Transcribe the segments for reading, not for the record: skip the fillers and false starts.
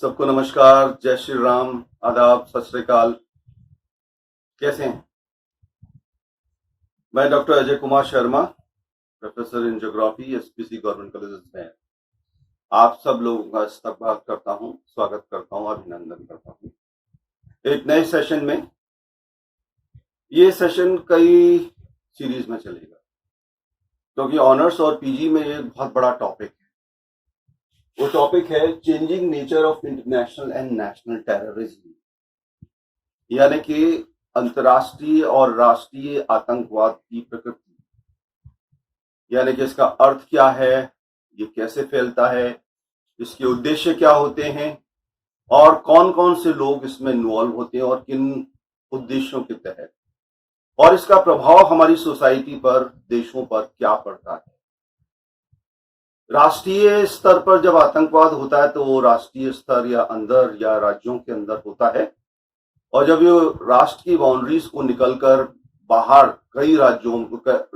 सबको नमस्कार, जय श्री राम, आदाब, सत श्री अकाल। कैसे हैं? मैं doctor Ajay Kumar Sharma, professor in geography, SPC government college में आप सब लोगों का इस्तकबाल करता हूं, स्वागत करता हूं, अभिनंदन करता हूं एक नए सेशन में। ये सेशन कई सीरीज में चलेगा क्योंकि ऑनर्स और पीजी में एक बहुत बड़ा टॉपिक है। वो टॉपिक है changing nature of international and national terrorism, यानी कि अंतर्राष्ट्रीय और राष्ट्रीय आतंकवाद की प्रकृति, यानी कि इसका अर्थ क्या है, ये कैसे फैलता है, इसके उद्देश्य क्या होते हैं और कौन कौन से लोग इसमें इन्वॉल्व होते हैं और किन उद्देश्यों के तहत, और इसका प्रभाव हमारी सोसाइटी पर, देशों पर क्या पड़ता है। राष्ट्रीय स्तर पर जब आतंकवाद होता है तो वो राष्ट्रीय स्तर या अंदर या राज्यों के अंदर होता है, और जब ये राष्ट्र की बाउंड्रीज को निकलकर बाहर कई राज्यों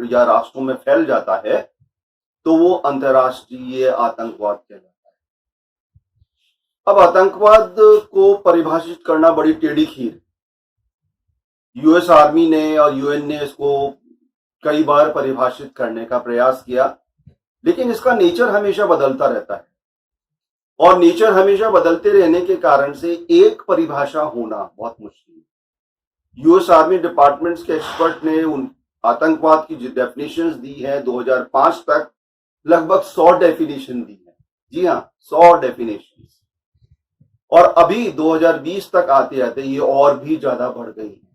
या राष्ट्रों में फैल जाता है तो वो अंतर्राष्ट्रीय आतंकवाद कहलाता है। अब आतंकवाद को परिभाषित करना बड़ी टेढ़ी खीर। यूएस आर्मी ने और यूएन ने इसको कई बार परिभाषित करने का प्रयास किया, लेकिन इसका नेचर हमेशा बदलता रहता है, और नेचर हमेशा बदलते रहने के कारण से एक परिभाषा होना बहुत मुश्किल है। यूएस आर्मी डिपार्टमेंट्स के एक्सपर्ट ने उन आतंकवाद की जो डेफिनेशंस दी है 2005 तक लगभग 100 डेफिनेशन दी है। जी हाँ, 100 डेफिनेशंस, और अभी 2020 तक आते आते ये और भी ज्यादा बढ़ गई है।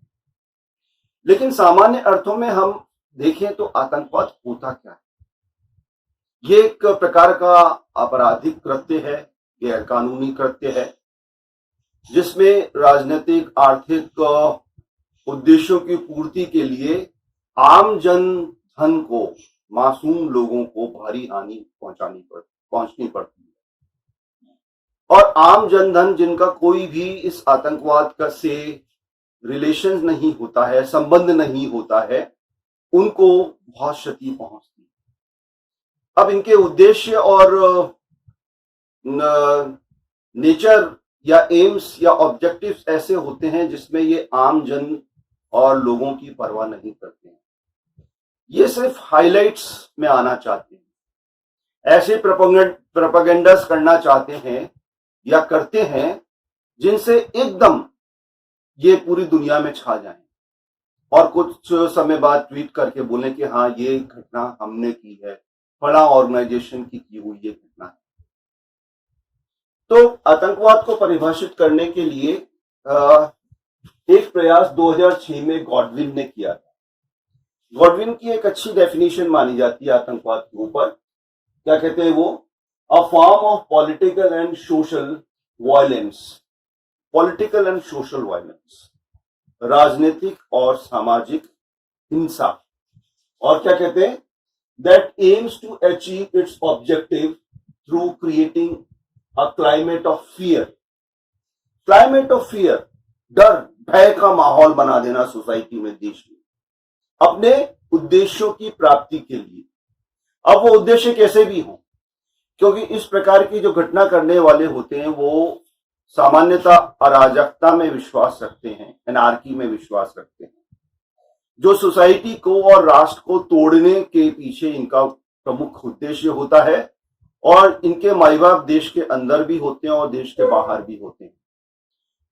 लेकिन सामान्य अर्थों में हम देखें तो आतंकवाद होता क्या है? ये एक प्रकार का आपराधिक कृत्य है, गैर कानूनी कृत्य है, जिसमें राजनीतिक आर्थिक उद्देश्यों की पूर्ति के लिए आम जन धन को, मासूम लोगों को भारी हानि पहुंचनी पड़ती है। और आम जन धन जिनका कोई भी इस आतंकवाद का से रिलेशन नहीं होता है, संबंध नहीं होता है, उनको बहुत क्षति पहुंचती है। अब इनके उद्देश्य और नेचर या एम्स या ऑब्जेक्टिव्स ऐसे होते हैं जिसमें ये आम जन और लोगों की परवाह नहीं करते हैं। ये सिर्फ हाइलाइट्स में आना चाहते हैं, ऐसे प्रोपेगेंडास करना चाहते हैं या करते हैं जिनसे एकदम ये पूरी दुनिया में छा जाएं और कुछ समय बाद ट्वीट करके बोलें कि हाँ, ये घटना हमने की है, फला ऑर्गेनाइजेशन की हुई ये घटना है। तो आतंकवाद को परिभाषित करने के लिए एक प्रयास 2006 में गॉडविन ने किया था। गॉडविन की एक अच्छी डेफिनेशन मानी जाती है आतंकवाद के ऊपर। क्या कहते हैं वो? A form of political and social violence, political and social violence, राजनीतिक और सामाजिक हिंसा। और क्या कहते हैं? that aims to achieve its objective through creating a climate of fear. Climate of fear, डर, भय का माहौल बना देना सोसाइटी में, देश में, अपने उद्देश्यों की प्राप्ति के लिए। अब वो उद्देश्य कैसे भी हो, क्योंकि इस प्रकार की जो घटना करने वाले होते हैं वो सामान्यतः अराजकता में विश्वास रखते हैं, एनार्की में विश्वास रखते हैं, जो सोसाइटी को और राष्ट्र को तोड़ने के पीछे इनका प्रमुख उद्देश्य होता है। और इनके माई बाप देश के अंदर भी होते हैं और देश के बाहर भी होते हैं,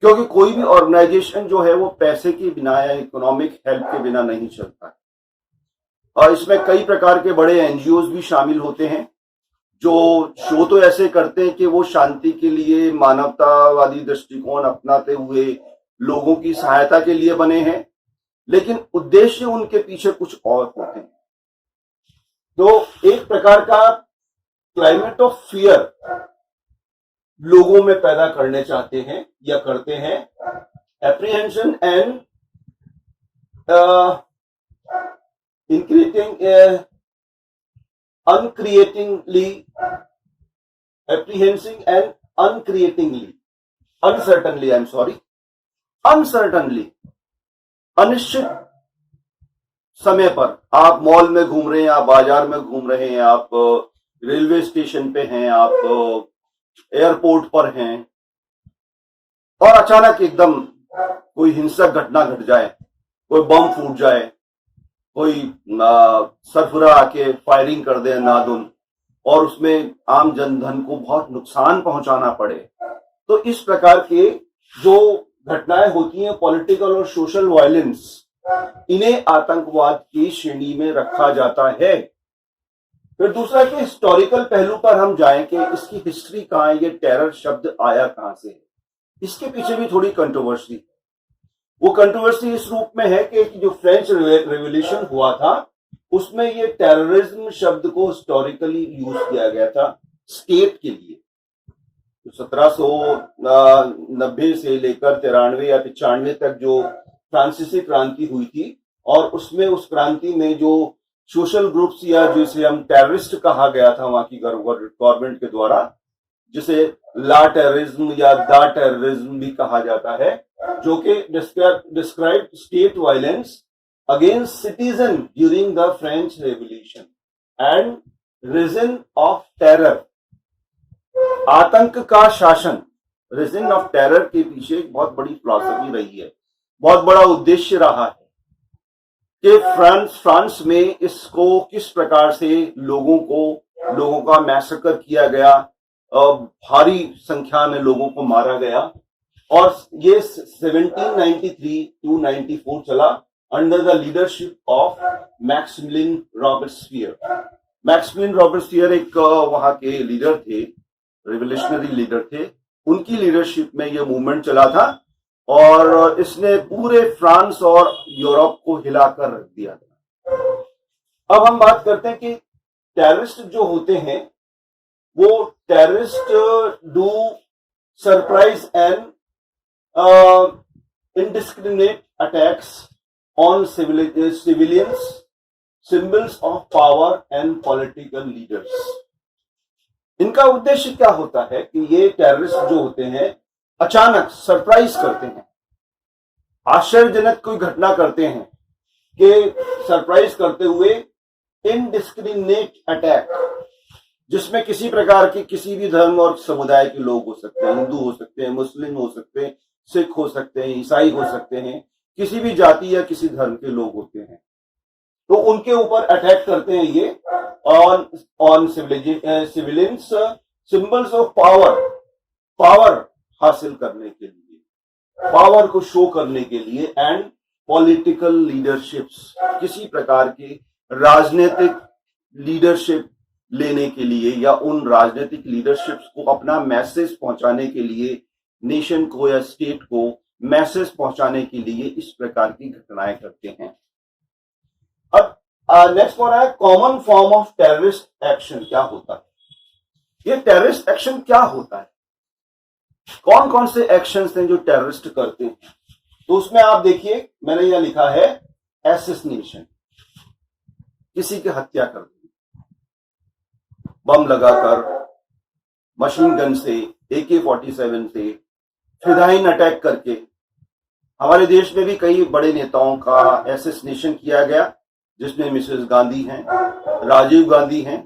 क्योंकि कोई भी ऑर्गेनाइजेशन जो है वो पैसे के बिना या इकोनॉमिक हेल्प के बिना नहीं चलता है। और इसमें कई प्रकार के बड़े एनजीओज भी शामिल होते हैं जो शो तो ऐसे करते हैं कि वो शांति के लिए, मानवतावादी दृष्टिकोण अपनाते हुए लोगों की सहायता के लिए बने हैं, लेकिन उद्देश्य उनके पीछे कुछ और होते हैं। तो एक प्रकार का क्लाइमेट ऑफ फियर लोगों में पैदा करने चाहते हैं या करते हैं। Apprehension and uncreatingly, apprehending and uncertainly, अनिश्चित समय पर आप मॉल में घूम रहे हैं, आप बाजार में घूम रहे हैं, आप रेलवे स्टेशन पे हैं, आप एयरपोर्ट पर हैं, और अचानक एकदम कोई हिंसक घटना घट जाए, कोई बम फूट जाए, कोई सरफरा आके फायरिंग कर दे अंधाधुंध और उसमें आम जनधन को बहुत नुकसान पहुंचाना पड़े। तो इस प्रकार के जो घटनाएं होती हैं, पॉलिटिकल और सोशल वायलेंस, इन्हें आतंकवाद की श्रेणी में रखा जाता है। फिर दूसरा कि हिस्टोरिकल पहलू पर हम जाएं कि इसकी हिस्ट्री कहां है, ये टेरर शब्द आया कहां से है। इसके पीछे भी थोड़ी कंट्रोवर्सी है। वो कंट्रोवर्सी इस रूप में है कि जो फ्रेंच रेवोल्यूशन हुआ था उसमें ये टेररिज्म शब्द को हिस्टोरिकली यूज किया गया था स्टेट के लिए। 1790 से लेकर 93 या 95 तक जो फ्रांसीसी क्रांति हुई थी, और उसमें उस क्रांति में जो सोशल ग्रुप्स या जिसे हम टेररिस्ट कहा गया था वहां की गवर्नमेंट के द्वारा, जिसे ला टेररिज्म या द टेररिज्म भी कहा जाता है, जो कि describe state violence against citizen during the French revolution and reign of terror. आतंक का शासन, रीजन ऑफ टेरर के पीछे एक बहुत बड़ी फिलॉसफी रही है, बहुत बड़ा उद्देश्य रहा है कि फ्रांस में इसको किस प्रकार से लोगों का मैसेकर किया गया, भारी संख्या में लोगों को मारा गया, और ये 1793 टू 94 चला under the leadership of Maximilian Robespierre. Maximilian Robespierre एक वहां के लीडर थे, रिवोल्यूशनरी लीडर थे। उनकी लीडरशिप में ये मूवमेंट चला था और इसने पूरे फ्रांस और यूरोप को हिलाकर रख दिया था। अब हम बात करते हैं कि टेररिस्ट जो होते हैं वो terrorist do surprise and indiscriminate attacks on civilians, symbols of power and political leaders। इनका उद्देश्य क्या होता है कि ये टेररिस्ट जो होते हैं अचानक सरप्राइज करते हैं, आश्चर्यजनक कोई घटना करते हैं कि सरप्राइज करते हुए इनडिस्क्रिमिनेट अटैक, जिसमें किसी प्रकार के किसी भी धर्म और समुदाय के लोग हो सकते हैं, हिंदू हो सकते हैं, मुस्लिम हो सकते हैं, सिख हो सकते हैं, ईसाई हो सकते हैं, किसी भी जाति या किसी धर्म के लोग होते हैं, तो उनके ऊपर अटैक करते हैं ये on civilians, symbols of power हासिल करने के लिए, पावर को शो करने के लिए, एंड पॉलिटिकल लीडरशिप्स, किसी प्रकार के राजनीतिक लीडरशिप लेने के लिए या उन राजनीतिक लीडरशिप्स को अपना मैसेज पहुंचाने के लिए, नेशन को या स्टेट को मैसेज पहुंचाने के लिए इस प्रकार की घटनाएं करते हैं। अब नेक्स्ट हो रहा है common form of terrorist action क्या होता है। ये टेररिस्ट एक्शन क्या होता है, कौन कौन से एक्शंस हैं जो टेररिस्ट करते हैं। तो उसमें आप देखिए मैंने यह लिखा है एसेसिनेशन, किसी की हत्या कर दी, बम लगाकर, मशीन गन से, AK-47 से, फिदाइन अटैक करके। हमारे देश में भी कई बड़े नेताओं का एसेसिनेशन किया गया, जिसमें मिसेस गांधी हैं, राजीव गांधी हैं।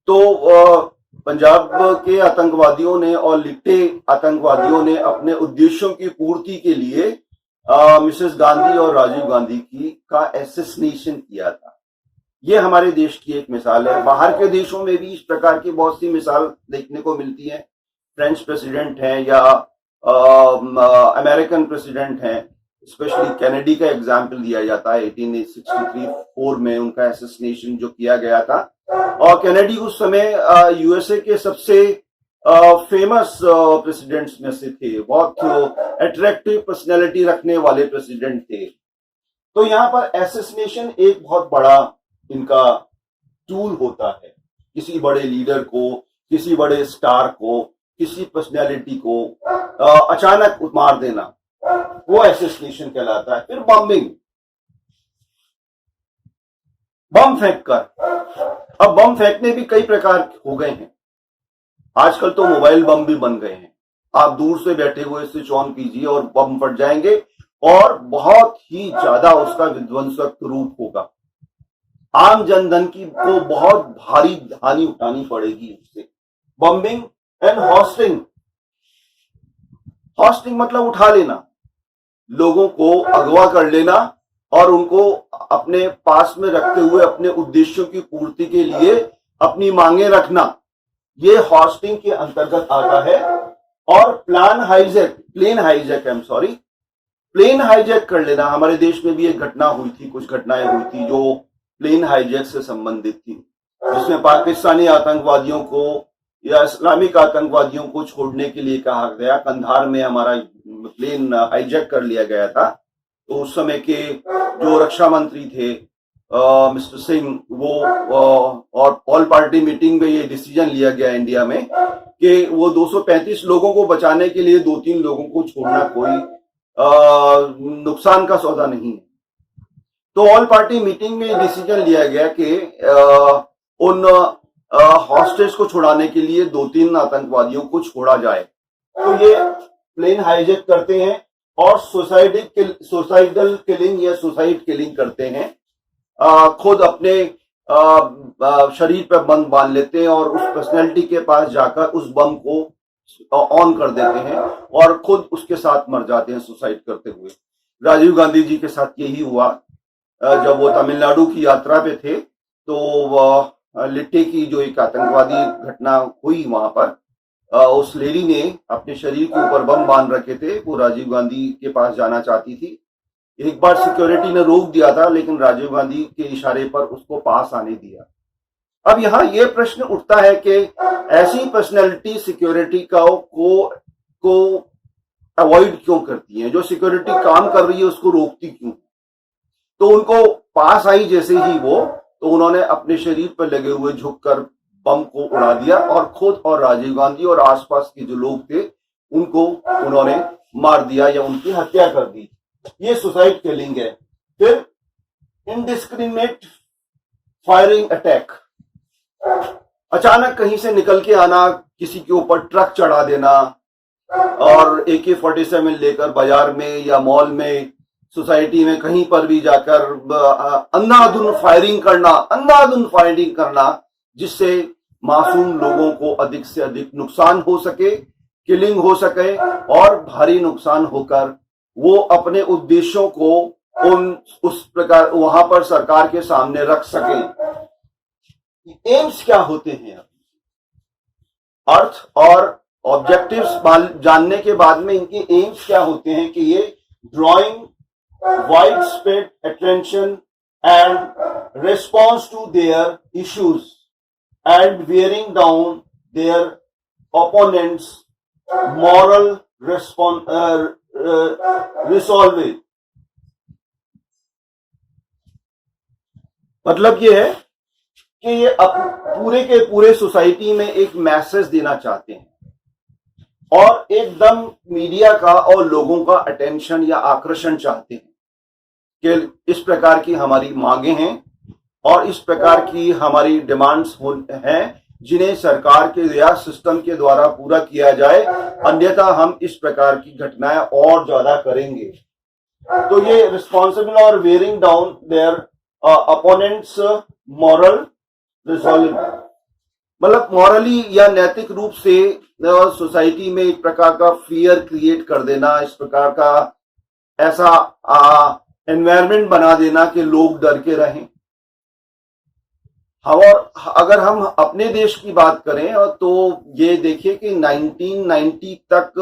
तो पंजाब के आतंकवादियों ने और लिट्टे आतंकवादियों ने अपने उद्देश्यों की पूर्ति के लिए मिसेस गांधी और राजीव गांधी का एसेसिनेशन किया था। ये हमारे देश की एक मिसाल है। बाहर के देशों में भी इस प्रकार की बहुत सी मिसाल देखने को मिलती है। फ्रेंच प्रेसिडेंट हैं या अमेरिकन प्रेसिडेंट हैं, स्पेशली कैनेडी का एग्जाम्पल दिया जाता है। 1863-4 में उनका एसेसिनेशन जो किया गया था, और कैनेडी उस समय यूएसए के सबसे फेमस प्रेसिडेंट्स में से थे, बहुत अट्रैक्टिव पर्सनैलिटी रखने वाले प्रेसिडेंट थे। तो यहाँ पर एसेसिनेशन एक बहुत बड़ा इनका टूल होता है। किसी बड़े लीडर को, किसी बड़े स्टार को, किसी पर्सनैलिटी को अचानक मार देना, वो एसेसिनेशन कहलाता है। फिर बॉम्बिंग, बम फेंक कर। अब बम फेंकने भी कई प्रकार हो गए हैं। आजकल तो मोबाइल बम भी बन गए हैं। आप दूर से बैठे हुए स्विच ऑन कीजिए और बम फट जाएंगे, और बहुत ही ज्यादा उसका विध्वंसक रूप होगा। आम जनधन की को बहुत भारी हानि उठानी पड़ेगी उससे। बम्बिंग एंड होस्टिंग, हॉस्टिंग मतलब उठा लेना, लोगों को अगवा कर लेना और उनको अपने पास में रखते हुए अपने उद्देश्यों की पूर्ति के लिए अपनी मांगे रखना, ये हॉस्टिंग के अंतर्गत आता है। और प्लेन हाईजैक कर लेना, हमारे देश में भी एक घटना हुई थी, कुछ घटनाएं हुई थी जो प्लेन हाईजैक से संबंधित थी, जिसमें पाकिस्तानी आतंकवादियों को या इस्लामिक आतंकवादियों को छोड़ने के लिए कहा गया। कंधार में हमारा प्लेन हाईजैक कर लिया गया था। तो उस समय के जो रक्षा मंत्री थे मिस्टर सिंह, वो और ऑल पार्टी मीटिंग में ये डिसीजन लिया गया इंडिया में कि वो 235 लोगों को बचाने के लिए 2-3 लोगों को छोड़ना कोई नुकसान का सौदा नहीं है। तो ऑल पार्टी मीटिंग में डिसीजन लिया गया कि उन हॉस्टेज को छुड़ाने के लिए 2-3 आतंकवादियों को छोड़ा जाए। तो ये प्लेन हाईजैक करते हैं और सुसाइडल किलिंग या सुसाइड किलिंग करते हैं। खुद अपने शरीर पर बम बांध लेते हैं और उस पर्सनैलिटी के पास जाकर उस बम को ऑन कर देते हैं और खुद उसके साथ मर जाते हैं सुसाइड करते हुए। राजीव गांधी जी के साथ यही हुआ। जब वो तमिलनाडु की यात्रा पे थे तो लिट्टे की जो एक आतंकवादी घटना हुई वहां पर, उस लेडी ने अपने शरीर के ऊपर बम बांध रखे थे। वो राजीव गांधी के पास जाना चाहती थी। एक बार सिक्योरिटी ने रोक दिया था, लेकिन राजीव गांधी के इशारे पर उसको पास आने दिया। अब यहाँ ये प्रश्न उठता है कि ऐसी पर्सनैलिटी सिक्योरिटी को अवॉइड क्यों करती है? जो सिक्योरिटी काम कर रही है उसको रोकती क्यों? तो उनको पास आई जैसे ही वो, तो उन्होंने अपने शरीर पर लगे हुए झुककर बम को उड़ा दिया और खुद और राजीव गांधी और आसपास के जो लोग थे उनको उन्होंने मार दिया या उनकी हत्या कर दी। ये सुसाइड किलिंग है। फिर इनडिस्क्रिमिनेट फायरिंग अटैक, अचानक कहीं से निकल के आना, किसी के ऊपर ट्रक चढ़ा देना और AK-47 लेकर बाजार में या मॉल में, सोसाइटी में, कहीं पर भी जाकर अंधाधुंध फायरिंग करना, जिससे मासूम लोगों को अधिक से अधिक नुकसान हो सके, किलिंग हो सके और भारी नुकसान होकर वो अपने उद्देश्यों को उस प्रकार वहां पर सरकार के सामने रख सके। एम्स क्या होते हैं? अर्थ और ऑब्जेक्टिव्स जानने के बाद में इनके एम्स क्या होते हैं कि ये drawing widespread attention and response to their issues and wearing down their opponents' moral resolve। मतलब ये है कि ये पूरे के पूरे सोसाइटी में एक मैसेज देना चाहते हैं और एकदम मीडिया का और लोगों का अटेंशन या आकर्षण चाहते हैं कि इस प्रकार की हमारी मांगे हैं और इस प्रकार की हमारी डिमांड्स हैं जिन्हें सरकार के या सिस्टम के द्वारा पूरा किया जाए, अन्यथा हम इस प्रकार की घटनाएं और ज्यादा करेंगे। तो ये रिस्पॉन्सिबल और wearing down their opponents moral resolve, मतलब मॉरली या नैतिक रूप से सोसाइटी में एक प्रकार का फियर क्रिएट कर देना, इस प्रकार का ऐसा एनवायरनमेंट बना देना कि लोग डर के रहें। और अगर हम अपने देश की बात करें तो ये देखिए कि 1990 तक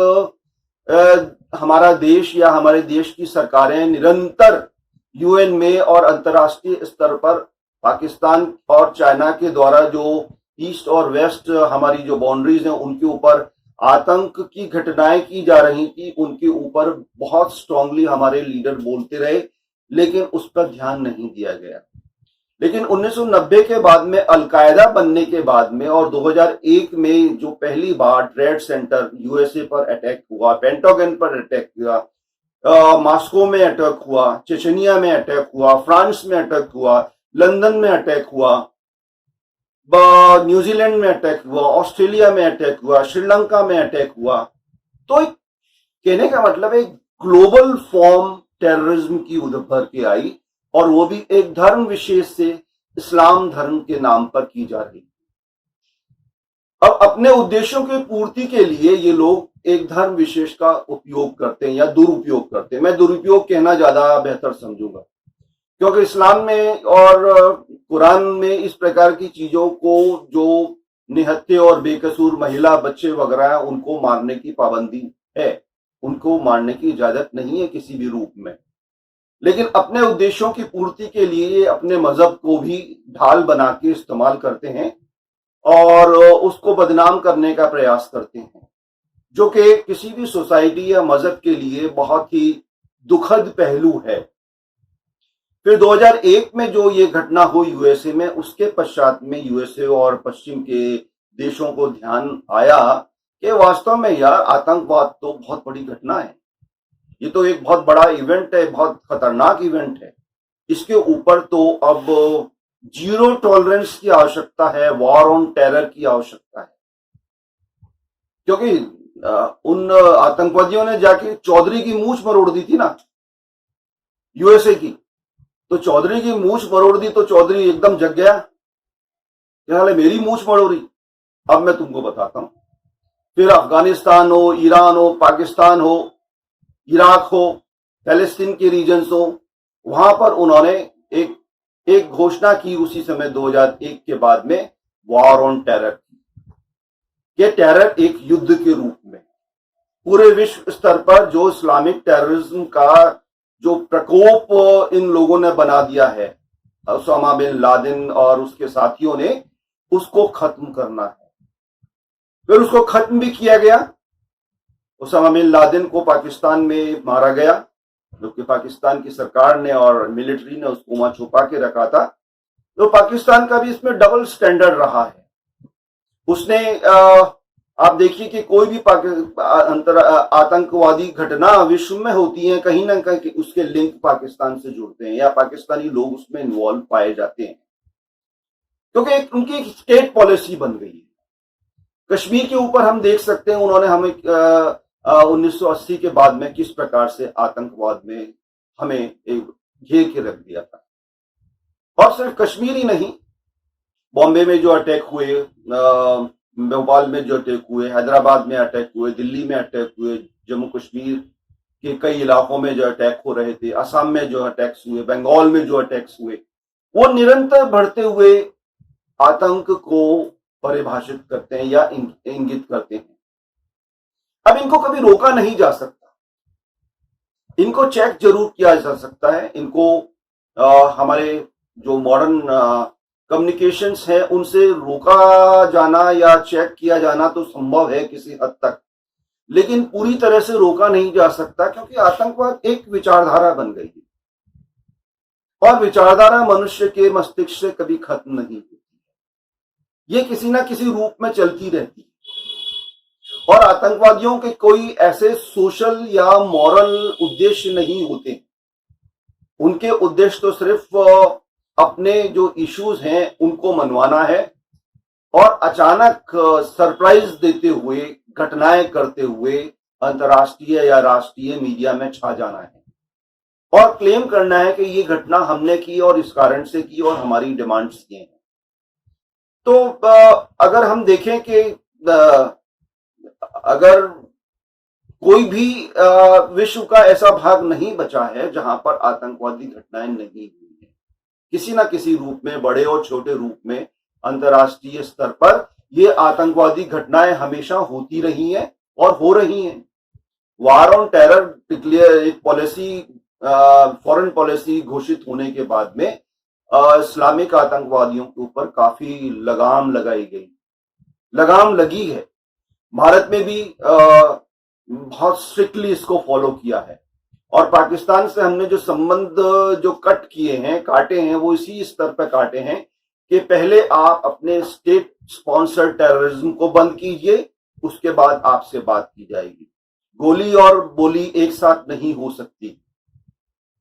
हमारा देश या हमारे देश की सरकारें निरंतर UN में और अंतर्राष्ट्रीय स्तर पर पाकिस्तान और चाइना के द्वारा जो ईस्ट और वेस्ट हमारी जो बाउंड्रीज हैं उनके ऊपर आतंक की घटनाएं की जा रही थी, उनके ऊपर बहुत स्ट्रांगली हमारे लीडर बोलते रहे, लेकिन उस पर ध्यान नहीं दिया गया। लेकिन 1990 के बाद में अलकायदा बनने के बाद में और 2001 में जो पहली बार ट्रेड सेंटर USA पर अटैक हुआ, पेंटागन पर अटैक हुआ, मॉस्को में अटैक हुआ, चेचनिया में अटैक हुआ, फ्रांस में अटैक हुआ, लंदन में अटैक हुआ, न्यूजीलैंड में अटैक हुआ, ऑस्ट्रेलिया में अटैक हुआ, श्रीलंका में अटैक हुआ। तो कहने का मतलब है ग्लोबल फॉर्म टेररिज्म की उभर के आई और वो भी एक धर्म विशेष से इस्लाम धर्म के नाम पर की जा रही। अब अपने उद्देश्यों की पूर्ति के लिए ये लोग एक धर्म विशेष का उपयोग करते हैं या दुरुपयोग करते हैं। मैं दुरुपयोग कहना ज्यादा बेहतर समझूंगा, क्योंकि इस्लाम में और कुरान में इस प्रकार की चीजों को, जो निहत्थे और बेकसूर महिला, बच्चे वगैरह उनको मारने की पाबंदी है, उनको मारने की इजाजत नहीं है किसी भी रूप में। लेकिन अपने उद्देश्यों की पूर्ति के लिए अपने मजहब को भी ढाल बना के इस्तेमाल करते हैं और उसको बदनाम करने का प्रयास करते हैं, जो कि किसी भी सोसाइटी या मजहब के लिए बहुत ही दुखद पहलू है। फिर 2001 में जो ये घटना हुई यूएसए में, उसके पश्चात में यूएसए और पश्चिम के देशों को ध्यान आया कि वास्तव में यार आतंकवाद तो बहुत बड़ी घटना है, ये तो एक बहुत बड़ा इवेंट है, बहुत खतरनाक इवेंट है। इसके ऊपर तो अब जीरो टॉलरेंस की आवश्यकता है, वॉर ऑन टेरर की आवश्यकता है। क्योंकि उन आतंकवादियों ने जाके चौधरी की मूंछ मरोड़ दी थी ना यूएसए की, तो चौधरी की मूंछ मरोड़ दी तो चौधरी एकदम जग गया, क्या हाल है मेरी मूंछ मरोड़ी, अब मैं तुमको बताता हूं। फिर अफगानिस्तान हो, ईरान हो, पाकिस्तान हो, इराक हो, पैलेस्टीन के रीजन्स हो, वहां पर उन्होंने एक घोषणा की उसी समय 2001 के बाद में, वॉर ऑन टेरर की। ये टेरर एक युद्ध के रूप में पूरे विश्व स्तर पर जो इस्लामिक टेररिज्म का जो प्रकोप इन लोगों ने बना दिया है, ओसामा बिन लादेन और उसके साथियों ने, उसको खत्म करना है। फिर उसको खत्म भी किया गया। ओसामा बिन लादेन को पाकिस्तान में मारा गया, जो कि पाकिस्तान की सरकार ने और मिलिट्री ने उसको वहां छुपा के रखा था। तो पाकिस्तान का भी इसमें डबल स्टैंडर्ड रहा है। उसने आप देखिए कि कोई भी आतंकवादी घटना विश्व में होती है, कहीं ना कहीं उसके लिंक पाकिस्तान से जुड़ते हैं या पाकिस्तानी लोग उसमें इन्वॉल्व पाए जाते हैं, क्योंकि उनकी एक स्टेट पॉलिसी बन गई है। कश्मीर के ऊपर हम देख सकते हैं उन्होंने हमें 1980 के बाद में किस प्रकार से आतंकवाद में हमें एक घेर के रख दिया था। और सिर्फ कश्मीर ही नहीं, बॉम्बे में जो अटैक हुए, भोपाल में जो अटैक हुए, हैदराबाद में अटैक हुए, दिल्ली में अटैक हुए, जम्मू कश्मीर के कई इलाकों में जो अटैक हो रहे थे, असम में जो अटैक्स हुए, बंगाल में जो अटैक्स हुए, वो निरंतर बढ़ते हुए आतंक को परिभाषित करते हैं या इंगित करते हैं। अब इनको कभी रोका नहीं जा सकता, इनको चेक जरूर किया जा सकता है। इनको हमारे जो मॉडर्न कम्युनिकेशंस है उनसे रोका जाना या चेक किया जाना तो संभव है किसी हद तक, लेकिन पूरी तरह से रोका नहीं जा सकता, क्योंकि आतंकवाद एक विचारधारा बन गई है और विचारधारा मनुष्य के मस्तिष्क से कभी खत्म नहीं होती, ये किसी ना किसी रूप में चलती रहती है। और आतंकवादियों के कोई ऐसे सोशल या मॉरल उद्देश्य नहीं होते, उनके उद्देश्य तो सिर्फ अपने जो इश्यूज हैं उनको मनवाना है और अचानक सरप्राइज देते हुए, घटनाएं करते हुए अंतर्राष्ट्रीय या राष्ट्रीय मीडिया में छा जाना है और क्लेम करना है कि ये घटना हमने की और इस कारण से की और हमारी डिमांड्स ये हैं। तो अगर हम देखें कि अगर कोई भी विश्व का ऐसा भाग नहीं बचा है जहां पर आतंकवादी घटनाएं नहीं हुई है, किसी ना किसी रूप में, बड़े और छोटे रूप में, अंतर्राष्ट्रीय स्तर पर ये आतंकवादी घटनाएं हमेशा होती रही हैं और हो रही हैं। वार ऑन टेरर डिक्लेयर एक पॉलिसी, फॉरेन पॉलिसी घोषित होने के बाद में इस्लामिक आतंकवादियों के ऊपर काफी लगाम लगाई गई, लगाम लगी है। भारत में भी बहुत स्ट्रिक्टली इसको फॉलो किया है और पाकिस्तान से हमने जो संबंध जो कट किए हैं, काटे हैं, वो इसी स्तर पर काटे हैं कि पहले आप अपने स्टेट स्पॉन्सर्ड टेररिज्म को बंद कीजिए, उसके बाद आपसे बात की जाएगी। गोली और बोली एक साथ नहीं हो सकती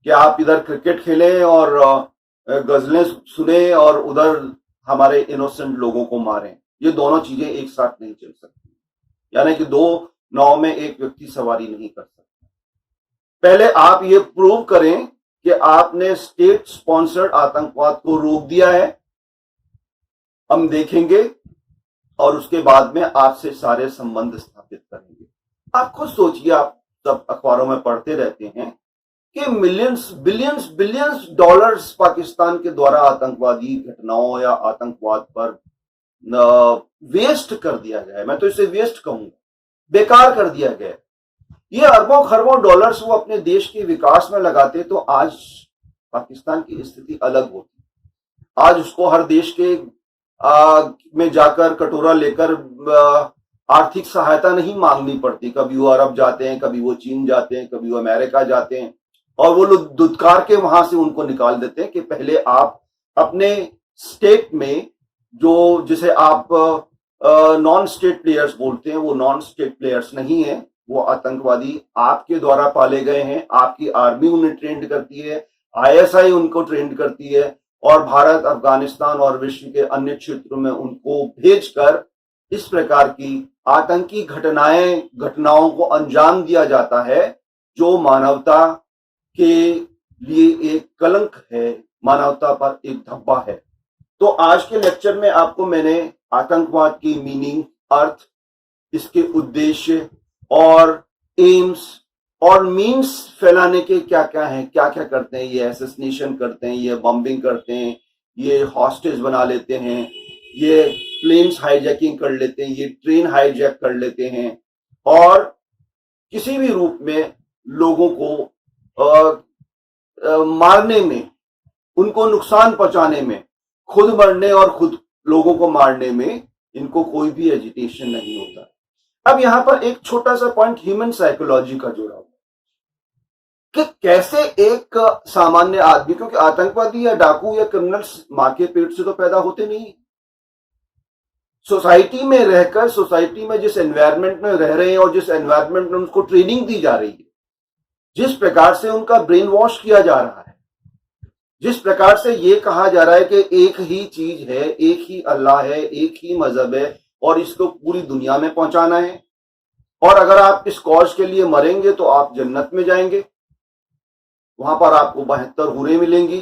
कि आप इधर क्रिकेट खेलें और गजलें सुने और उधर हमारे इनोसेंट लोगों को मारें। ये दोनों चीजें एक साथ नहीं चल सकती, यानी कि दो नाव में एक व्यक्ति सवारी नहीं कर सकता। पहले आप ये प्रूव करें कि आपने स्टेट स्पॉन्सर्ड आतंकवाद को रोक दिया है, हम देखेंगे और उसके बाद में आपसे सारे संबंध स्थापित करेंगे। आप खुद सोचिए, आप सब अखबारों में पढ़ते रहते हैं कि millions billions billions dollars Pakistan के द्वारा आतंकवादी घटनाओं या आतंकवाद पर वेस्ट कर दिया गया है। मैं तो इसे वेस्ट कहूंगा, बेकार कर दिया गया है। ये अरबों खरबों डॉलर्स वो अपने देश के विकास में लगाते तो आज पाकिस्तान की स्थिति अलग होती। आज उसको हर देश के में जाकर कटोरा लेकर आर्थिक सहायता नहीं मांगनी पड़ती। कभी वो अरब जाते हैं, कभी वो चीन जाते हैं, कभी वो अमेरिका जाते हैं और वो लोग दुत्कार के वहां से उनको निकाल देते हैं कि पहले आप अपने स्टेट में, जो जिसे आप नॉन स्टेट प्लेयर्स बोलते हैं, वो नॉन स्टेट प्लेयर्स नहीं है, वो आतंकवादी आपके द्वारा पाले गए हैं। आपकी आर्मी उन्हें ट्रेंड करती है, आईएसआई उनको ट्रेंड करती है और भारत, अफगानिस्तान और विश्व के अन्य क्षेत्रों में उनको भेजकर इस प्रकार की आतंकी घटनाओं को अंजाम दिया जाता है, जो मानवता के लिए एक कलंक है, मानवता पर एक धब्बा है। तो आज के लेक्चर में आपको मैंने आतंकवाद की मीनिंग, अर्थ, इसके उद्देश्य और एम्स और मीन्स फैलाने के क्या क्या हैं, क्या क्या करते हैं। ये असैसिनेशन करते हैं, ये बॉम्बिंग करते हैं, ये हॉस्टेज बना लेते हैं, ये प्लेन्स हाईजैकिंग कर लेते हैं, ये ट्रेन हाईजैक कर लेते हैं और किसी भी रूप में लोगों को मारने में, उनको नुकसान पहुंचाने में, खुद मरने और खुद लोगों को मारने में इनको कोई भी एजिटेशन नहीं होता। अब यहां पर एक छोटा सा पॉइंट ह्यूमन साइकोलॉजी का जोड़ा हुआ कि कैसे एक सामान्य आदमी, क्योंकि आतंकवादी या डाकू या क्रिमिनल्स मां के पेट से तो पैदा होते नहीं, सोसाइटी में रहकर, सोसाइटी में जिस एनवायरनमेंट में रह रहे हैं और जिस एनवायरनमेंट में उनको ट्रेनिंग दी जा रही है, जिस प्रकार से उनका ब्रेन वॉश किया जा रहा है, जिस प्रकार से ये कहा जा रहा है कि एक ही चीज है, एक ही अल्लाह है, एक ही मजहब है और इसको पूरी दुनिया में पहुंचाना है और अगर आप इस कॉज के लिए मरेंगे तो आप जन्नत में जाएंगे, वहां पर आपको 72 हूरें मिलेंगी,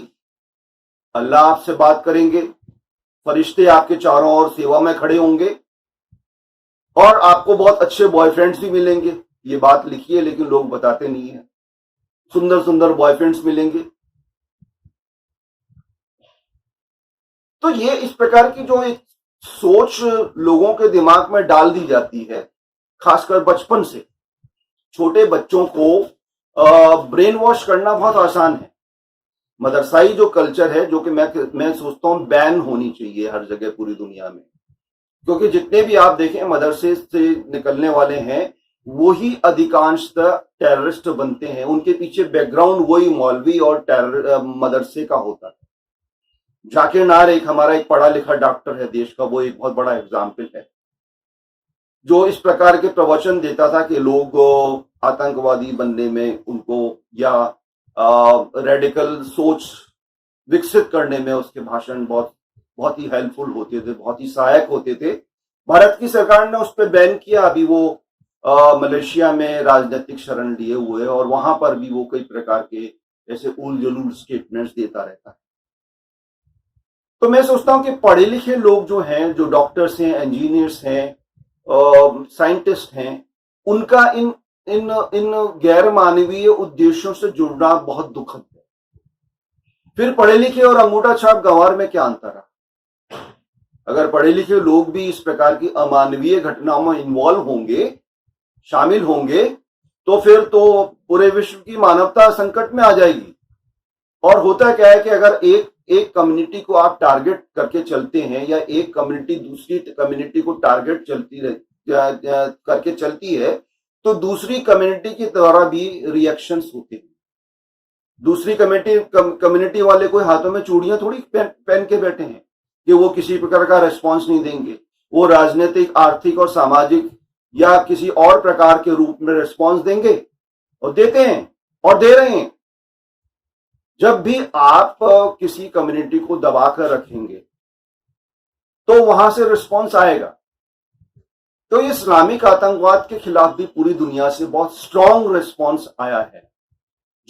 अल्लाह आपसे बात करेंगे, फरिश्ते आपके चारों ओर सेवा में खड़े होंगे और आपको बहुत अच्छे बॉयफ्रेंड्स भी मिलेंगे। ये बात लिखी है लेकिन लोग बताते नहीं है। सुंदर सुंदर बॉयफ्रेंड्स मिलेंगे। तो ये इस प्रकार की जो एक सोच लोगों के दिमाग में डाल दी जाती है, खासकर बचपन से। छोटे बच्चों को ब्रेन वॉश करना बहुत आसान है। मदरसाई जो कल्चर है, जो कि मैं सोचता हूं बैन होनी चाहिए हर जगह पूरी दुनिया में, क्योंकि जितने भी आप देखें मदरसे से निकलने वाले हैं वही अधिकांशतः टेररिस्ट बनते हैं। उनके पीछे बैकग्राउंड वही मौलवी और मदरसे का होता है। जाकिर नायक हमारा एक पढ़ा लिखा डॉक्टर है देश का, वो एक बहुत बड़ा एग्जाम्पल है, जो इस प्रकार के प्रवचन देता था कि लोग आतंकवादी बनने में उनको या रेडिकल सोच विकसित करने में उसके भाषण बहुत ही हेल्पफुल होते थे, बहुत ही सहायक होते थे। भारत की सरकार ने उस पर बैन किया। अभी वो मलेशिया में राजनीतिक शरण लिए हुए है और वहां पर भी वो कई प्रकार के ऐसे उल जलूल स्टेटमेंट्स देता रहता है। तो मैं सोचता हूं कि पढ़े लिखे लोग जो हैं, जो डॉक्टर्स हैं, इंजीनियर्स हैं, साइंटिस्ट हैं, उनका इन गैर मानवीय उद्देश्यों से जुड़ना बहुत दुखद है। फिर पढ़े लिखे और अंगूठा छाप गंवार में क्या अंतर है? अगर पढ़े लिखे लोग भी इस प्रकार की अमानवीय घटनाओं में इन्वॉल्व होंगे, शामिल होंगे, तो फिर तो पूरे विश्व की मानवता संकट में आ जाएगी। और होता क्या है कि अगर एक कम्युनिटी को आप टारगेट करके चलते हैं या एक कम्युनिटी दूसरी कम्युनिटी को टारगेट करके चलती है, तो दूसरी कम्युनिटी के द्वारा भी रिएक्शंस होते हैं। दूसरी कम्युनिटी वाले कोई हाथों में चूड़ियां थोड़ी पहन के बैठे हैं कि वो किसी प्रकार का रेस्पॉन्स नहीं देंगे। वो राजनीतिक, आर्थिक और सामाजिक या किसी और प्रकार के रूप में रेस्पॉन्स देंगे और देते हैं और दे रहे हैं। जब भी आप किसी कम्युनिटी को दबाकर रखेंगे तो वहां से रिस्पॉन्स आएगा। तो इस्लामिक आतंकवाद के खिलाफ भी पूरी दुनिया से बहुत स्ट्रॉन्ग रिस्पॉन्स आया है।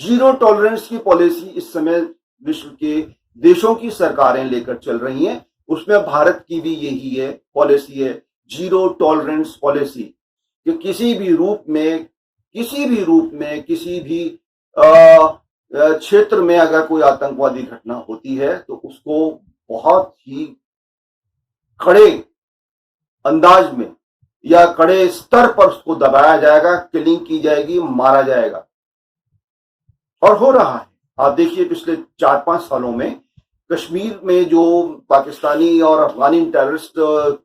जीरो टॉलरेंस की पॉलिसी इस समय विश्व के देशों की सरकारें लेकर चल रही हैं। उसमें भारत की भी यही है पॉलिसी है जीरो टॉलरेंस पॉलिसी कि किसी भी रूप में किसी भी क्षेत्र में अगर कोई आतंकवादी घटना होती है तो उसको बहुत ही कड़े अंदाज में या कड़े स्तर पर उसको दबाया जाएगा, किलिंग की जाएगी, मारा जाएगा। और हो रहा है। आप देखिए पिछले 4-5 सालों में कश्मीर में जो पाकिस्तानी और अफगानी टेररिस्ट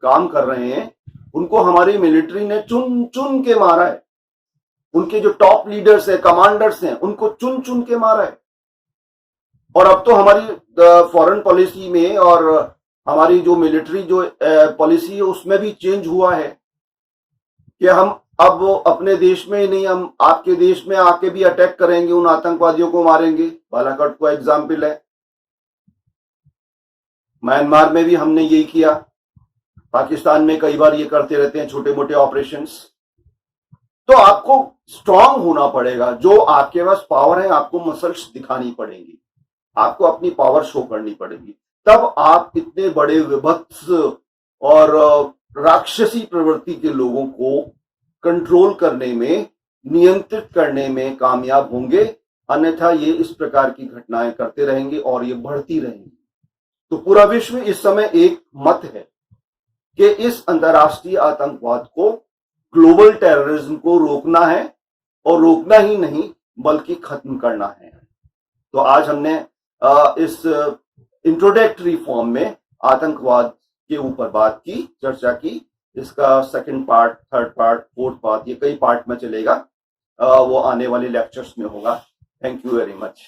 काम कर रहे हैं उनको हमारी मिलिट्री ने चुन चुन के मारा है। उनके जो टॉप लीडर्स हैं, कमांडर्स हैं, उनको चुन चुन के मारा है। और अब तो हमारी फॉरेन पॉलिसी में और हमारी जो मिलिट्री जो पॉलिसी है उसमें भी चेंज हुआ है कि हम अब अपने देश में ही नहीं, हम आपके देश में आके भी अटैक करेंगे, उन आतंकवादियों को मारेंगे। बालाकोट को एग्जाम्पल है, म्यांमार में भी हमने यही किया, पाकिस्तान में कई बार ये करते रहते हैं छोटे मोटे ऑपरेशंस। तो आपको स्ट्रांग होना पड़ेगा, जो आपके पास पावर है आपको मसल्स दिखानी पड़ेंगी, आपको अपनी पावर शो करनी पड़ेगी, तब आप इतने बड़े विभत्स और राक्षसी प्रवृत्ति के लोगों को कंट्रोल करने में, नियंत्रित करने में कामयाब होंगे। अन्यथा ये इस प्रकार की घटनाएं करते रहेंगे और ये बढ़ती रहेंगी। तो पूरा विश्व इस समय एक मत है कि इस अंतर्राष्ट्रीय आतंकवाद को, ग्लोबल टेररिज्म को रोकना है, और रोकना ही नहीं बल्कि खत्म करना है। तो आज हमने इस इंट्रोडक्टरी फॉर्म में आतंकवाद के ऊपर बात की, चर्चा की। इसका second part, third part, fourth part, ये कई पार्ट में चलेगा, वो आने वाले लेक्चर्स में होगा। Thank you very much.